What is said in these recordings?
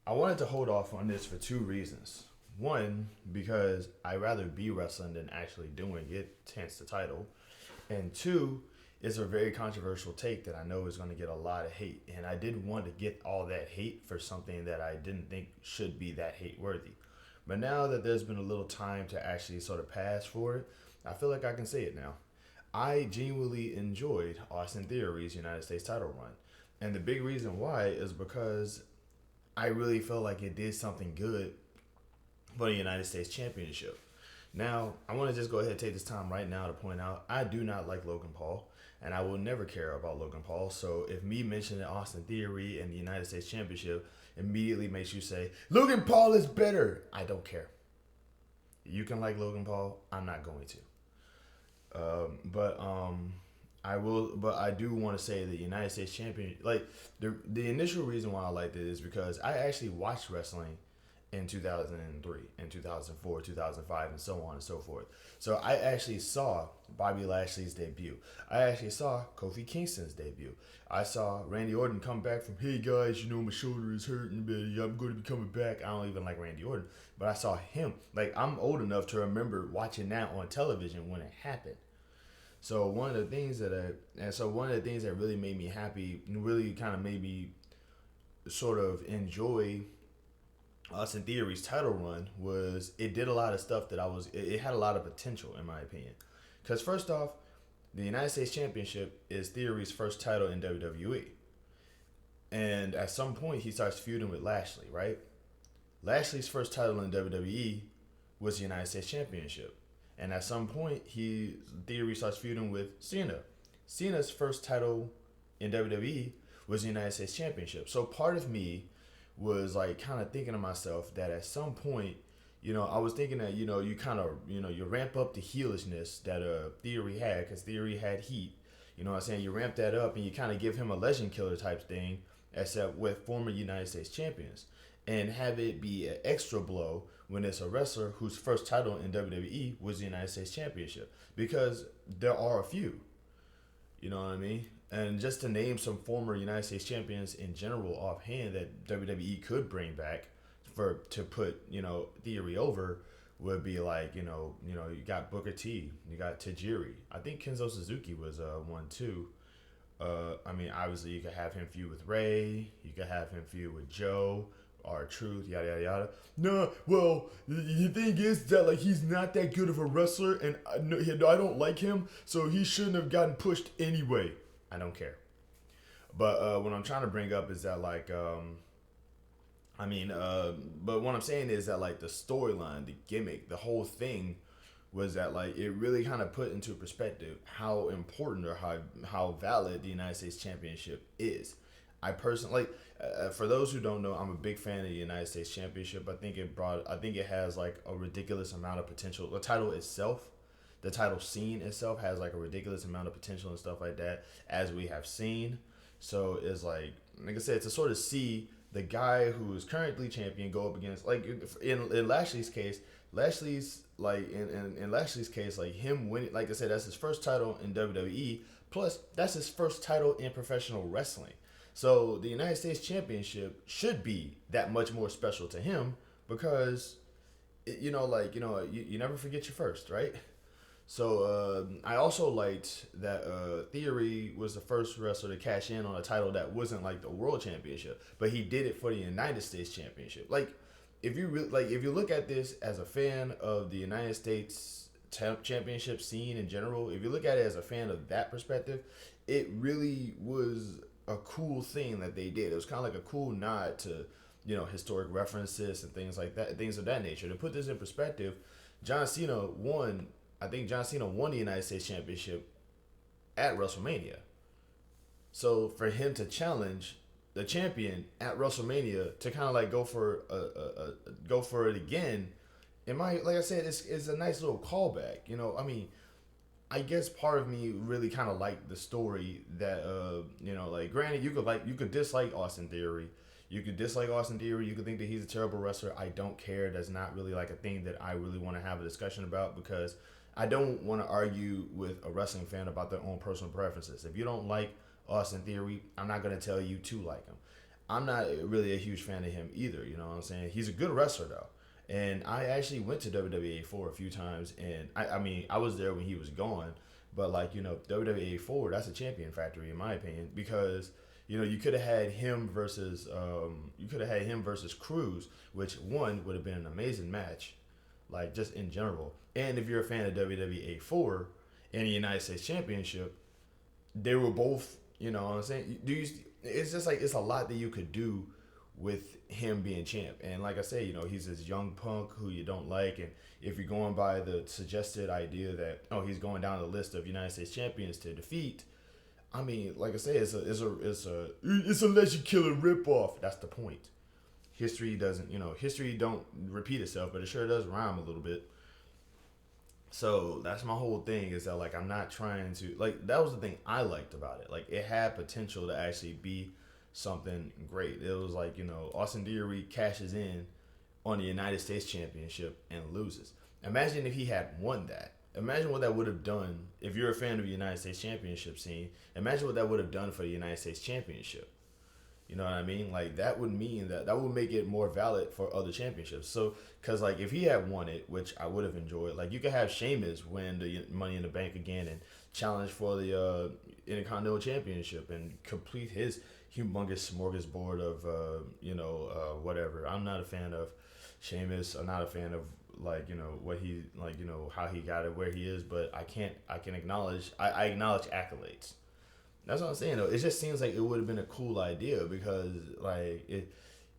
I wanted to hold off on this for two reasons. One, because I'd rather be wrestling than actually doing it, hence the title. And two, it's a very controversial take that I know is going to get a lot of hate. And I didn't want to get all that hate for something that I didn't think should be that hate worthy. But now that there's been a little time to actually sort of pass for it, I feel like I can say it now. I genuinely enjoyed Austin Theory's United States title run. And the big reason why is because I really felt like it did something good for the United States Championship. Now, I want to just go ahead and take this time right now to point out I do not like Logan Paul, and I will never care about Logan Paul. So if me mentioning Austin Theory and the United States Championship immediately makes you say, Logan Paul is better, I don't care. You can like Logan Paul, I'm not going to. But I will. But I do want to say the United States champion. Like the initial reason why I liked it is because I actually watched wrestling in 2003, in 2004, 2005, and so on and so forth. So I actually saw Bobby Lashley's debut. I actually saw Kofi Kingston's debut. I saw Randy Orton come back from, hey guys, you know my shoulder is hurting, but I'm going to be coming back. I don't even like Randy Orton, but I saw him. Like I'm old enough to remember watching that on television when it happened. So one of the things that one of the things that really made me happy, and really kind of made me sort of enjoy Austin Theory's title run was it did a lot of stuff that it had a lot of potential in my opinion. Because first off, the United States Championship is Theory's first title in WWE, and at some point he starts feuding with Lashley, right? Lashley's first title in WWE was the United States Championship. And at some point, Theory starts feuding with Cena. Cena's first title in WWE was the United States Championship. So part of me was like kind of thinking to myself that at some point, I was thinking that you kind of you ramp up the heelishness that Theory had because Theory had heat. You know what I'm saying? You ramp that up and you kind of give him a legend killer type thing, except with former United States champions, and have it be an extra blow when it's a wrestler whose first title in WWE was the United States Championship. Because there are a few. You know what I mean? And just to name some former United States champions in general offhand that WWE could bring back to put, Theory over would be like, you got Booker T, you got Tajiri. I think Kenzo Suzuki was one too. Obviously you could have him feud with Ray, you could have him feud with Joe, our truth, yada yada yada. No, well, the thing is that like he's not that good of a wrestler, and I don't like him, so he shouldn't have gotten pushed anyway. I don't care. But what I'm trying to bring up is that but what I'm saying is that like the storyline, the gimmick, the whole thing was that like it really kind of put into perspective how important or how valid the United States Championship is. I personally for those who don't know, I'm a big fan of the United States Championship. I think it has like a ridiculous amount of potential. The title itself, the title scene itself has like a ridiculous amount of potential and stuff like that, as we have seen. So it's like I said, to sort of see the guy who is currently champion go up against like in Lashley's case, in Lashley's case, like him winning, like I said, that's his first title in WWE. Plus, that's his first title in professional wrestling. So the United States Championship should be that much more special to him because, you never forget your first, right? So I also liked that Theory was the first wrestler to cash in on a title that wasn't like the World Championship, but he did it for the United States Championship. Like, if you look at this as a fan of the United States Championship scene in general, if you look at it as a fan of that perspective, it really was a cool thing that they did. It was kind of like a cool nod to historic references and things like that, things of that nature. To put this in perspective, John Cena won. I think John Cena won the United States Championship at WrestleMania. So for him to challenge the champion at WrestleMania to kind of like go for it again, like I said, it's a nice little callback. I guess part of me really kind of liked the story that like granted you could dislike Austin Theory. You could dislike Austin Theory. You could think that he's a terrible wrestler. I don't care. That's not really like a thing that I really want to have a discussion about because I don't want to argue with a wrestling fan about their own personal preferences. If you don't like Austin Theory, I'm not going to tell you to like him. I'm not really a huge fan of him either. You know what I'm saying? He's a good wrestler though. And I actually went to WWE for a few times, and I mean, I was there when he was gone, but like WWE 4, that's a champion factory in my opinion, because you could have had him versus Cruz, which one would have been an amazing match, like just in general. And if you're a fan of WWE 4 and the United States Championship, they were both. You know what I'm saying? It's just like it's a lot that you could do with him being champ. And like I say, he's this young punk who you don't like. And if you're going by the suggested idea that he's going down the list of United States champions to defeat, I mean, like I say, it's a legend killer ripoff. That's the point. History don't repeat itself, but it sure does rhyme a little bit. So that's my whole thing, is that like I'm not trying to, like, that was the thing I liked about it. Like, it had potential to actually be something great. It was like, Austin Theory cashes in on the United States Championship and loses. Imagine if he had won that. Imagine what that would have done. If you're a fan of the United States Championship scene, imagine what that would have done for the United States Championship. You know what I mean? Like, that would mean that would make it more valid for other championships. So, because, like, if he had won it, which I would have enjoyed, like, you could have Sheamus win the Money in the Bank again and challenge for the Intercontinental Championship and complete his humongous smorgasbord of, whatever. I'm not a fan of Sheamus. I'm not a fan of, like, what he, like, how he got it where he is, but I can acknowledge, I acknowledge accolades. That's what I'm saying though. It just seems like it would have been a cool idea, because like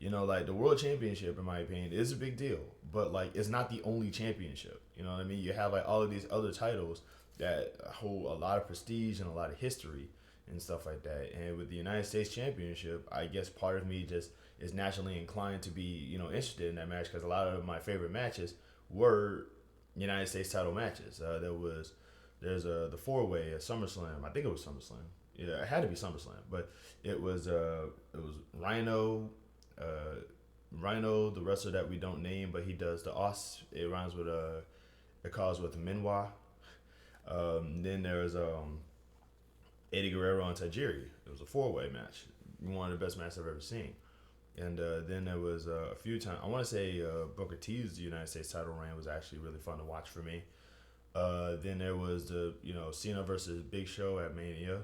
like the world championship in my opinion is a big deal, but like it's not the only championship. You know what I mean? You have like all of these other titles that hold a lot of prestige and a lot of history and stuff like that. And with the United States Championship, I guess part of me just is naturally inclined to be interested in that match, because a lot of my favorite matches were United States title matches. There's the 4-way at SummerSlam. I think it was SummerSlam. Yeah, it had to be SummerSlam, but it was Rhino, Rhino, the wrestler that we don't name, but he does the os. It rhymes with it calls with Minwa. Then there was Eddie Guerrero and Tajiri. It was a 4-way match, one of the best matches I've ever seen. And then there was a few times. I want to say Booker T's United States title reign was actually really fun to watch for me. Then there was the Cena versus Big Show at Mania.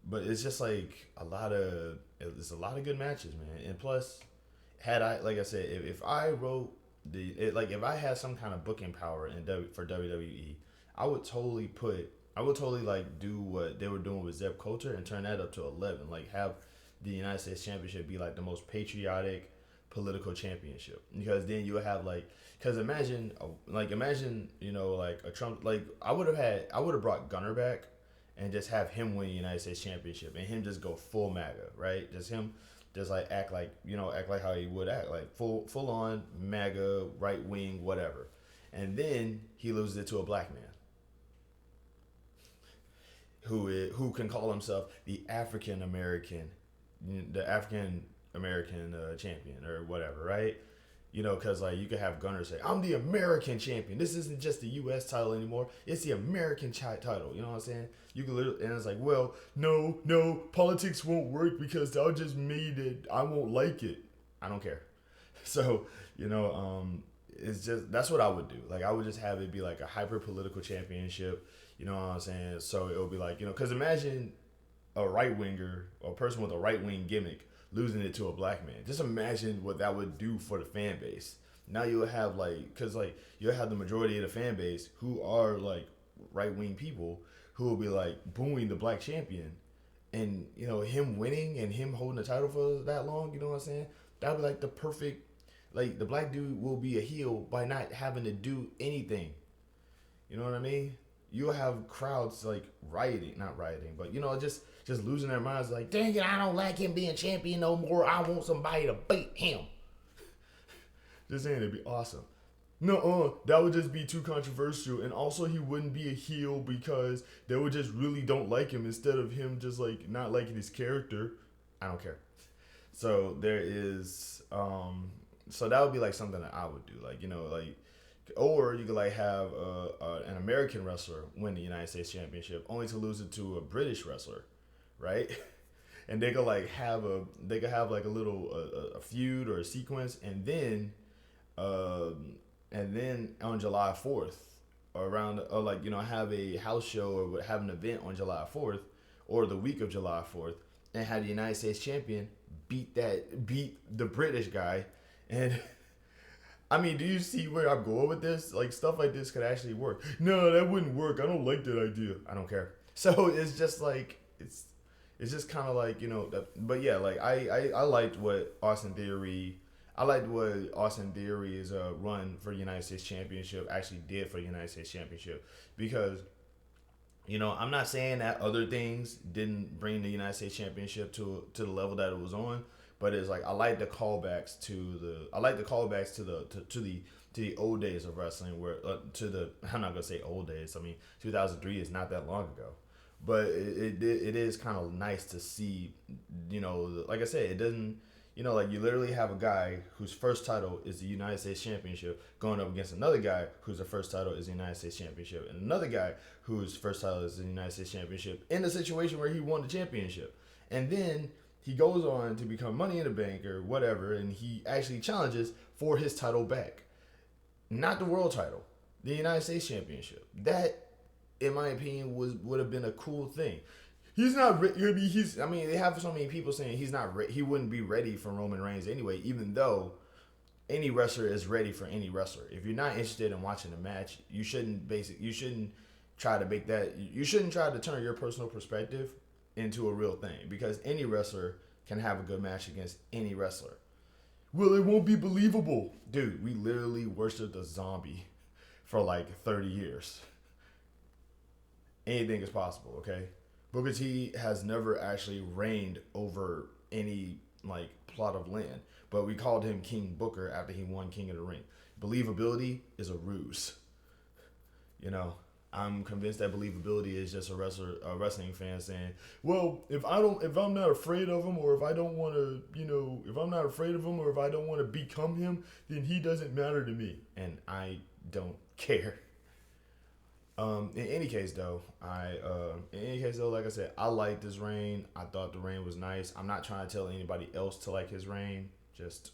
But it's just like it's a lot of good matches, man. And plus, had I, like I said, if I wrote if I had some kind of booking power for WWE, I would totally like do what they were doing with Zeb Coulter and turn that up to 11. Like, have the United States Championship be like the most patriotic political championship, because then you would have because imagine like a Trump, like I would have brought Gunner back and just have him win the United States Championship and him just go full MAGA, right? Just him, just like act like how he would act, like full on MAGA, right wing, whatever. And then he loses it to a black man who can call himself the African American champion or whatever, right? Because like you could have Gunner say, "I'm the American champion. This isn't just the U.S. title anymore. It's the American title." You know what I'm saying? You can literally, and it's like, well, no, politics won't work because I'll just made it. I won't like it. I don't care. So it's just, that's what I would do. Like, I would just have it be like a hyper political championship. You know what I'm saying? So it would be like, because imagine a right winger or a person with a right wing gimmick losing it to a black man. Just imagine what that would do for the fan base. Now you'll have because you'll have the majority of the fan base who are like right wing people who will be like booing the black champion, and him winning and him holding the title for that long. You know what I'm saying? That'd be like the perfect. Like, the black dude will be a heel by not having to do anything. You know what I mean? You'll have crowds like not rioting, but just losing their minds, like, dang it, I don't like him being champion no more. I want somebody to beat him. Just saying, it'd be awesome. No, that would just be too controversial, and also he wouldn't be a heel because they would just really don't like him instead of him just like not liking his character. I don't care. So there is, so that would be like something that I would do, or you could like have an American wrestler win the United States Championship only to lose it to a British wrestler, right? and they could have like a little a feud or a sequence, and then on July 4th, or around, or like, have a house show or have an event on July 4th or the week of July 4th, and have the United States champion beat the British guy. And I mean, do you see where I'm going with this? Like, stuff like this could actually work. No, that wouldn't work. I don't like that idea. I don't care. So it's just like it's just kind of like, but yeah, like I liked what Austin Theory. I liked what Austin Theory's run for the United States Championship actually did for the United States Championship, because I'm not saying that other things didn't bring the United States Championship to the level that it was on, but it's like I like the callbacks to the old days of wrestling, where I'm not gonna say old days. I mean, 2003 is not that long ago, but it is kind of nice to see. Like I said, it doesn't. Like, you literally have a guy whose first title is the United States Championship going up against another guy whose first title is the United States Championship, and another guy whose first title is the United States Championship, in a situation where he won the championship. And then he goes on to become Money in the Bank or whatever, and he actually challenges for his title back. Not the world title, the United States Championship. That, in my opinion, would have been a cool thing. He's not. I mean, they have so many people saying he's not. He wouldn't be ready for Roman Reigns anyway. Even though any wrestler is ready for any wrestler. If you're not interested in watching a match, you shouldn't try to make that. You shouldn't try to turn your personal perspective into a real thing, because any wrestler can have a good match against any wrestler. Well, it won't be believable, dude. We literally worshipped a zombie for like 30 years. Anything is possible, okay? Booker T has never actually reigned over any like plot of land, but we called him King Booker after he won King of the Ring. Believability is a ruse. I'm convinced that believability is just a wrestling fan saying, "Well, if I'm not afraid of him, or if I don't want to, if I'm not afraid of him, or if I don't want to become him, then he doesn't matter to me," and I don't care. In any case, though, like I said, I liked this reign. I thought the reign was nice. I'm not trying to tell anybody else to like his reign. Just,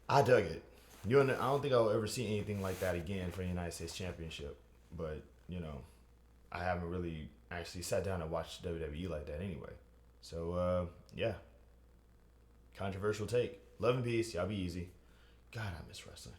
I dug it. I don't think I'll ever see anything like that again for the United States Championship. But I haven't really actually sat down and watched WWE like that anyway. So yeah, controversial take. Love and peace. Y'all be easy. God, I miss wrestling.